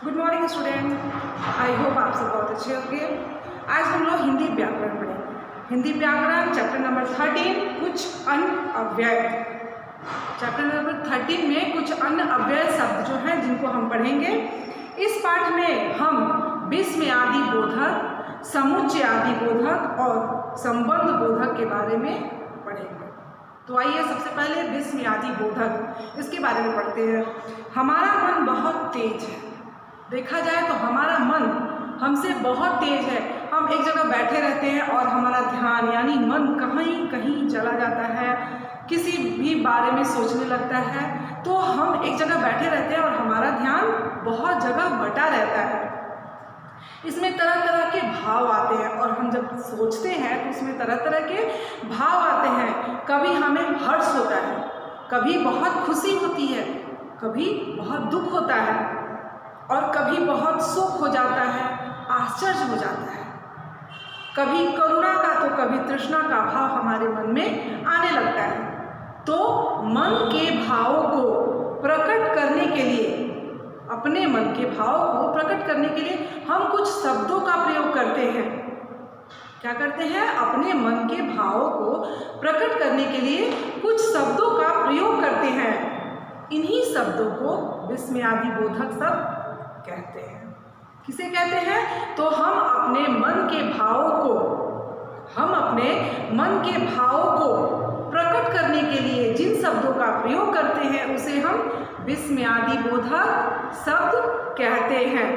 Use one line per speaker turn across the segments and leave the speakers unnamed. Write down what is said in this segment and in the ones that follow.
Good morning student. I hope आप सब बहुत अच्छे होंगे। आज हम लोग हिंदी व्याकरण पढ़ेंगे। हिंदी व्याकरण चैप्टर नंबर 13 कुछ अन्य अव्यय। चैप्टर नंबर 13 में कुछ अन्य अव्यय शब्द जो हैं जिनको हम पढ़ेंगे। इस पाठ में हम विस्मय आदि बोधक, समुच्चय आदि बोधक और संबंध बोधक के बारे में पढ़ेंगे। तो आइए सबसे पहले विस्मय आदि बोधक इसके बारे में पढ़ते हैं। हमारा मन बहुत तेज है। देखा जाए तो हमारा मन हमसे बहुत तेज है। हम एक जगह बैठे रहते हैं और हमारा ध्यान यानी मन कहीं कहीं चला जाता है, किसी भी बारे में सोचने लगता है। तो हम एक जगह बैठे रहते हैं और हमारा ध्यान बहुत जगह बटा रहता है। इसमें तरह तरह के भाव आते हैं और हम जब सोचते हैं तो उसमें तरह तरह के भाव आते हैं। कभी हमें हर्ष होता है, कभी बहुत खुशी होती है, कभी बहुत दुख होता है और कभी बहुत सुख हो जाता है, आश्चर्य हो जाता है। कभी करुणा का तो कभी तृष्णा का भाव हमारे मन में आने लगता है। तो मन के भावों को प्रकट करने के लिए, अपने मन के भाव को प्रकट करने के लिए हम कुछ शब्दों का प्रयोग करते हैं। क्या करते हैं? अपने मन के भावों को प्रकट करने के लिए कुछ शब्दों का प्रयोग करते हैं। इन्हीं शब्दों को विस्मय आदि बोधक शब्द कहते हैं। किसे कहते हैं? तो हम अपने मन के भावों को प्रकट करने के लिए जिन शब्दों का प्रयोग करते हैं उसे हम विस्मय आदि बोधक शब्द कहते हैं।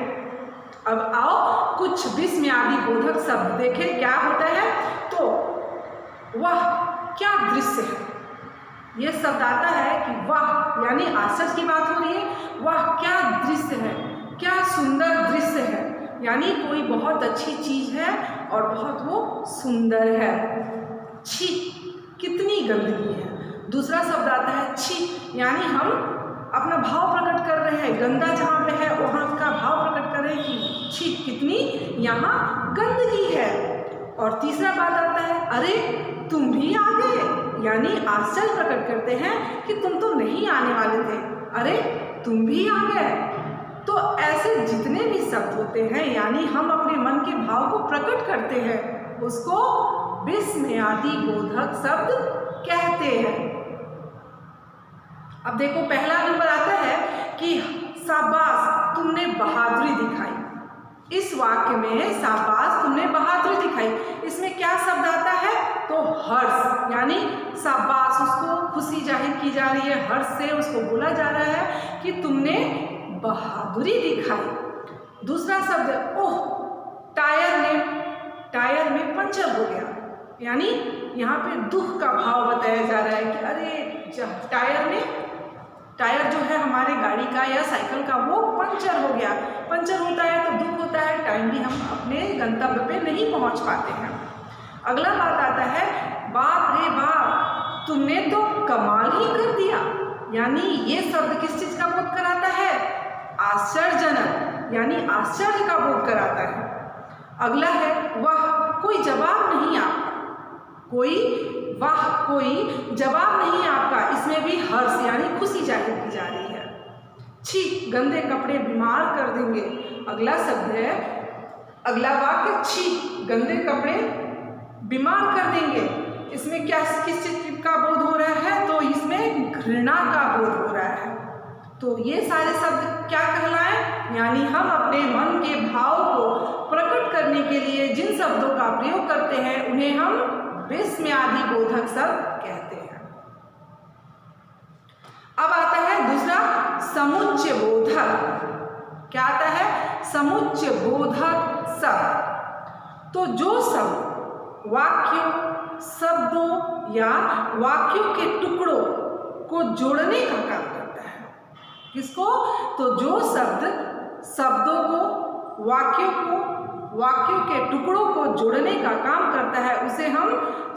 अब आओ कुछ विस्मय आदि बोधक शब्द देखें क्या होता है। तो वह क्या दृश्य है, यह शब्द आता है कि वाह यानी आश्चर्य की बात हो रही है। वाह क्या दृश्य है, क्या सुंदर दृश्य है, यानी कोई बहुत अच्छी चीज है और बहुत वो सुंदर है। छी कितनी गंदगी है। दूसरा शब्द आता है छी, यानी हम अपना भाव प्रकट कर रहे हैं। गंदा जहाँ पे है वहाँ का भाव प्रकट कर रहे हैं कि छी कितनी यहाँ गंदगी है। और तीसरा बात आता है अरे तुम भी आ गए, यानी आश्चर्य प्रकट करते हैं कि तुम तो नहीं आने वाले थे, अरे तुम भी आ गए। तो ऐसे जितने भी शब्द होते हैं यानी हम अपने मन के भाव को प्रकट करते हैं उसको विस्मय आदि बोधक शब्द कहते हैं। अब देखो पहला नंबर आता है कि शाबाश तुमने बहादुरी दिखाई। इस वाक्य में शाबाश तुमने बहादुरी दिखाई, इसमें क्या शब्द आता है? तो हर्ष, यानी शाबाश उसको खुशी जाहिर की जा रही है, हर्ष से उसको बोला जा रहा है कि तुमने बहादुरी दिखाई। दूसरा शब्द ओह टायर में पंचर हो गया, यानी यहाँ पे दुख का भाव बताया जा रहा है कि अरे टायर जो है हमारे गाड़ी का या साइकिल का वो पंचर हो गया। पंचर होता है तो दुख होता है, टाइम भी हम अपने गंतव्य पे नहीं पहुँच पाते हैं। अगला बात आता है बाप रे बाप तुमने तो कमाल ही कर दिया, यानी ये शब्द किस चीज का बोध कराता है? आश्चर्यजनक, यानी आश्चर्य का बोध कराता है। अगला है वाह कोई जवाब नहीं आपका, कोई जवाब नहीं आपका, इसमें भी हर्ष यानी खुशी जाहिर की जा रही है। छी गंदे कपड़े बीमार कर देंगे। अगला शब्द है, अगला वाक्य छी गंदे कपड़े बीमार कर देंगे। इसमें क्या किस चीज का बोध हो रहा है? तो इसमें घृणा का बोध हो रहा है। तो ये सारे शब्द क्या कहलाएं? यानी हम अपने मन के भाव को प्रकट करने के लिए जिन शब्दों का प्रयोग करते हैं उन्हें हम विस्मय आदि बोधक शब्द कहते हैं। अब आता है दूसरा समुच्चय बोधक। क्या आता है? समुच्चय बोधक शब्द। तो जो शब्द वाक्यों, शब्दों या वाक्यों के टुकड़ों को जोड़ने का काम करता है। किसको? तो जो शब्द शब्दों को, वाक्यों के टुकड़ों को जोड़ने का काम करता है उसे हम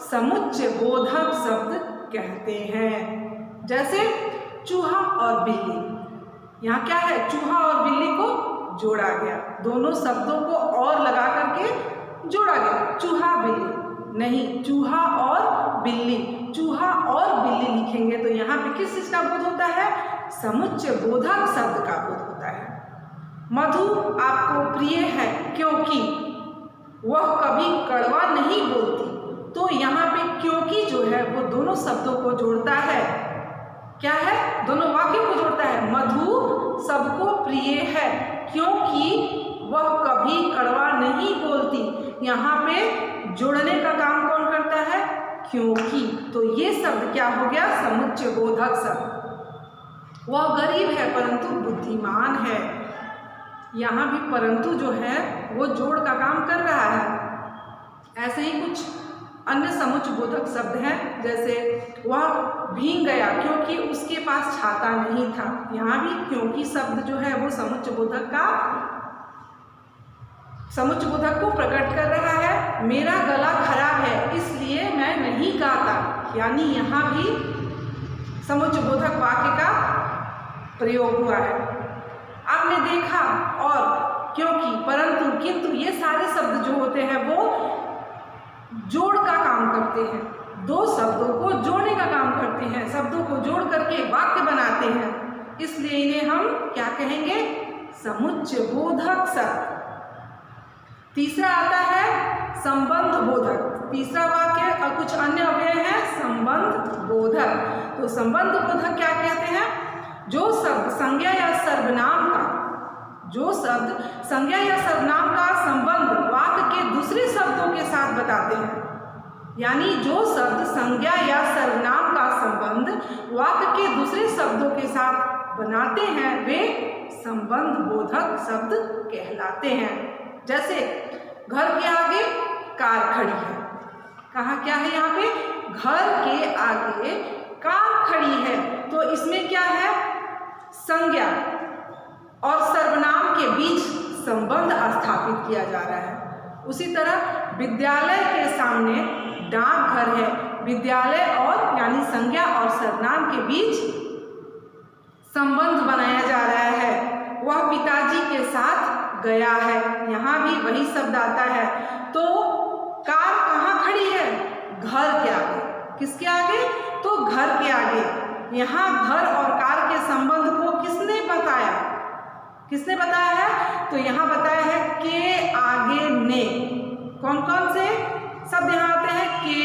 समुच्चय बोधक शब्द कहते हैं। जैसे चूहा और बिल्ली, यहाँ क्या है? चूहा और बिल्ली को जोड़ा गया, दोनों शब्दों को और लगा करके जोड़ा गया। चूहा बिल्ली नहीं, चूहा और बिल्ली, चूहा और बिल्ली लिखेंगे तो यहाँ पे किस चीज का बोध होता है? समुच्चय बोधक शब्द का बोध होता है। मधु आपको प्रिय है क्योंकि वह कभी कड़वा नहीं बोलती। तो यहाँ पे क्योंकि जो है वो दोनों शब्दों को जोड़ता है। क्या है? दोनों वाक्यों को जोड़ता है। मधु सबको प्रिय है क्योंकि वह कभी कड़वा नहीं बोलती। यहाँ पे जोड़ने का काम कौन करता है? क्योंकि। तो ये शब्द क्या हो गया? समुच्चय बोधक शब्द। वह गरीब है परंतु बुद्धिमान है। यहाँ भी परंतु जो है वो जोड़ का काम कर रहा है। ऐसे ही कुछ अन्य समुच्चय बोधक शब्द हैं, जैसे वह भीग गया क्योंकि उसके पास छाता नहीं था। यहाँ भी क्योंकि शब्द जो है वो समुच्चय बोधक को प्रकट कर रहा है। मेरा गला खराब है इसलिए मैं नहीं गाता। यानी यहाँ भी समुच्चय बोधक वाक्य का प्रयोग हुआ है। आपने देखा और क्योंकि, परंतु, किंतु ये सारे शब्द जो होते हैं वो जोड़ का काम करते हैं। दो शब्दों को जोड़ने का काम करते हैं। शब्दों को जोड़ करके वाक्य बनाते हैं, इसलिए इन्हें हम क्या कहेंगे? समुच्चय बोधक शब्द। तीसरा आता है संबंध बोधक। तीसरा वाक्य और कुछ अन्य अव्यय है संबंध बोधक। तो संबंध बोधक क्या कहते हैं? जो शब्द संज्ञा या सर्वनाम का संबंध वाक्य के दूसरे शब्दों के साथ बताते हैं। यानी जो शब्द संज्ञा या सर्वनाम का संबंध वाक्य के दूसरे शब्दों के साथ बनाते हैं वे संबंध बोधक शब्द कहलाते हैं। जैसे घर के आगे कार खड़ी है। कहाँ क्या है? यहाँ पे घर के आगे कार खड़ी है। तो इसमें क्या है? संज्ञा और सर्वनाम के बीच संबंध स्थापित किया जा रहा है। उसी तरह विद्यालय के सामने डाकघर है। विद्यालय और यानी संज्ञा और सर्वनाम के बीच संबंध बनाया जा रहा है। वह पिताजी के साथ गया है। यहाँ भी वही शब्द आता है। तो कार कहाँ खड़ी है? घर के आगे। किसके आगे? तो घर के आगे। यहाँ घर और कार के संबंध को किसने बताया? किसने बताया है? तो यहाँ बताया है के आगे ने। कौन कौन से शब्द यहाँ आते हैं? के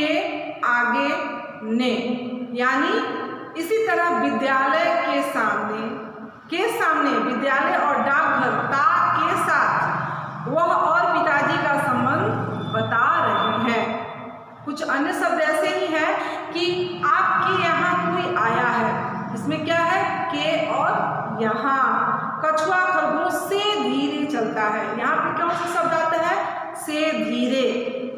आगे ने। यानी इसी तरह विद्यालय के सामने विद्यालय और डाकघर ता के साथ वह और पिताजी का संबंध बता रहे हैं। कुछ अन्य शब्द ऐसे ही हैं कि आपके यहाँ कोई आया है। इसमें क्या है? के और यहाँ। कछुआ खरगोश से धीरे चलता है। यहाँ पे कौन सा शब्द आता है? से धीरे।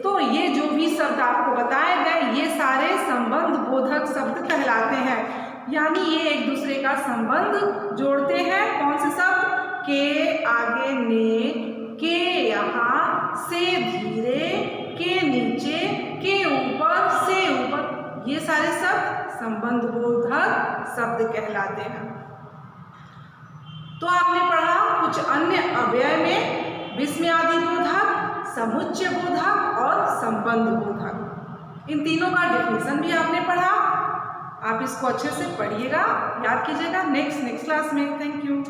तो ये जो भी शब्द आपको बताए गए ये सारे संबंध बोधक शब्द कहलाते हैं। यानी ये एक दूसरे का संबंध जोड़ते हैं। कौन से शब्द? के आगे ने, के यहाँ, से धीरे, के नीचे, के ऊपर, से ऊपर, ये सारे शब्द संबंध बोधक शब्द कहलाते हैं। तो आपने पढ़ा कुछ अन्य अव्यय में विस्मयादि बोधक, समुच्चय बोधक और संबंध बोधक। इन तीनों का डेफिनेशन भी आपने पढ़ा। आप इसको अच्छे से पढ़िएगा, याद कीजिएगा नेक्स्ट क्लास में। Thank you.